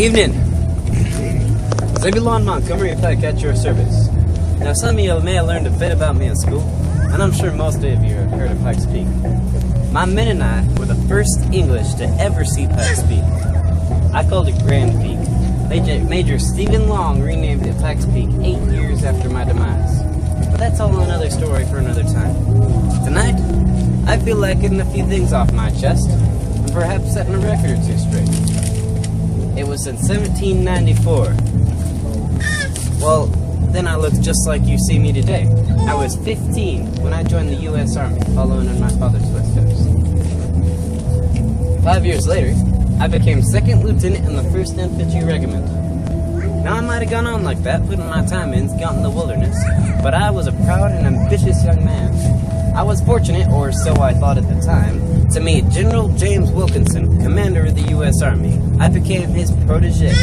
Evening. Zebulon Montgomery Pike at your service. Now, some of you may have learned a bit about me in school, and I'm sure most of you have heard of Pikes Peak. My men and I were the first English to ever see Pikes Peak. I called it Grand Peak. Major Stephen Long renamed it Pikes Peak 8 years after my demise. But that's all another story for another time. Tonight, I feel like getting a few things off my chest, and perhaps setting a record or two straight. It was in 1794. Well, then I looked just like you see me today. I was 15 when I joined the U.S. Army, following in my father's footsteps. 5 years later, I became second lieutenant in the 1st Infantry Regiment. Now, I might have gone on like that, putting my time in, out in the wilderness, but I was a proud and ambitious young man. I was fortunate, or so I thought at the time, to meet General James Wilkinson, commander of the U.S. Army. I became his protege.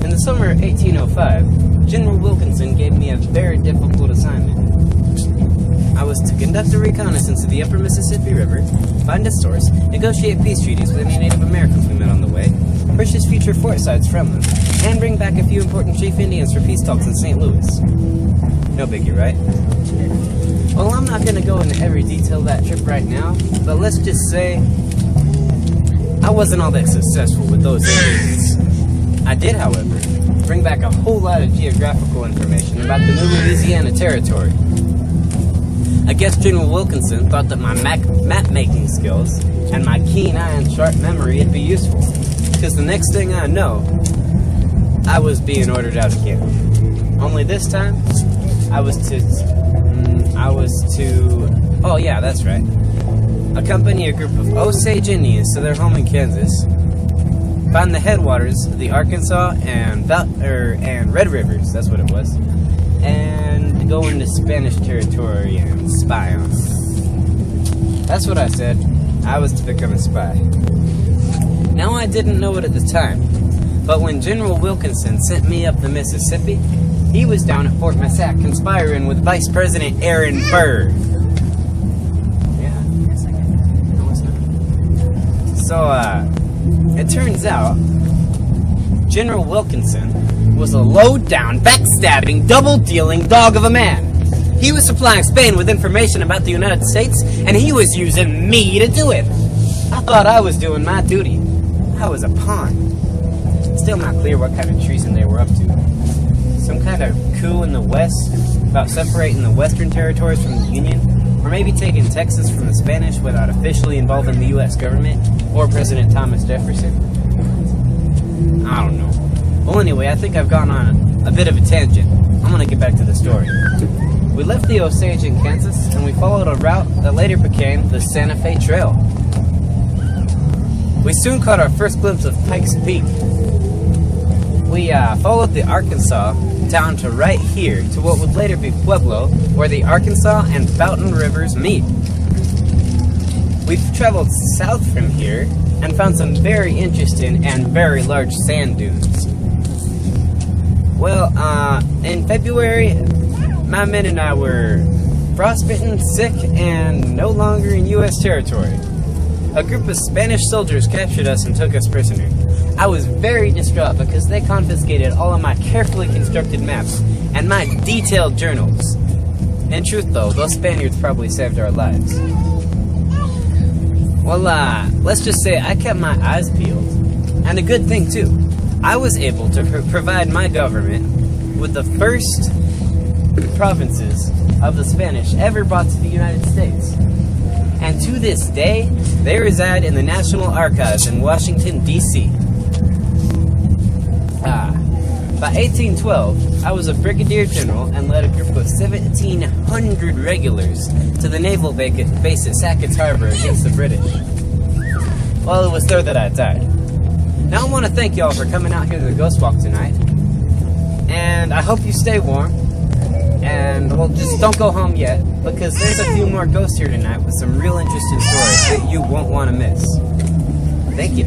In the summer of 1805, General Wilkinson gave me a very difficult assignment. I was to conduct a reconnaissance of the upper Mississippi River, find a source, negotiate peace treaties with any Native Americans we met on the way, purchase future fort sites from them, and bring back a few important chief Indians for peace talks in St. Louis. No biggie, right? Well, I'm not going to go into every detail of that trip right now, but let's just say I wasn't all that successful with those Indians. I did, however, bring back a whole lot of geographical information about the new Louisiana Territory. I guess General Wilkinson thought that my map-making skills and my keen eye and sharp memory would be useful, because the next thing I know, I was being ordered out of camp. Only this time, I was to accompany a group of Osage Indians to their home in Kansas, find the headwaters of the Arkansas and Red Rivers, that's what it was, and go into Spanish territory and spy on them. That's what I said. I was to become a spy. Now, I didn't know it at the time, but when General Wilkinson sent me up the Mississippi, he was down at Fort Massac conspiring with Vice President Aaron Burr. So, it turns out, General Wilkinson was a low-down, backstabbing, double-dealing dog of a man. He was supplying Spain with information about the United States, and he was using me to do it. I thought I was doing my duty. I was a pawn. Still not clear what kind of treason they were up to. Some kind of coup in the West about separating the Western territories from the Union, or maybe taking Texas from the Spanish without officially involving the U.S. government or President Thomas Jefferson. I don't know. Well, anyway, I think I've gone on a bit of a tangent. I'm gonna get back to the story. We left the Osage in Kansas, and we followed a route that later became the Santa Fe Trail. We soon caught our first glimpse of Pikes Peak. We followed the Arkansas down to right here to what would later be Pueblo, where the Arkansas and Fountain Rivers meet. We've traveled south from here and found some very interesting and very large sand dunes. Well, in February, my men and I were frostbitten, sick, and no longer in U.S. territory. A group of Spanish soldiers captured us and took us prisoner. I was very distraught because they confiscated all of my carefully constructed maps and my detailed journals. In truth, though, those Spaniards probably saved our lives. Well, let's just say I kept my eyes peeled. And a good thing, too. I was able to provide my government with the first provinces of the Spanish ever brought to the United States. And to this day, they reside in the National Archives in Washington, D.C. By 1812, I was a brigadier general and led a group of 1,700 regulars to the naval base at Sackett's Harbor against the British. Well, it was there that I died. Now I want to thank y'all for coming out here to the Ghost Walk tonight. And I hope you stay warm. And, well, just don't go home yet, because there's a few more ghosts here tonight with some real interesting stories that you won't want to miss. Thank you.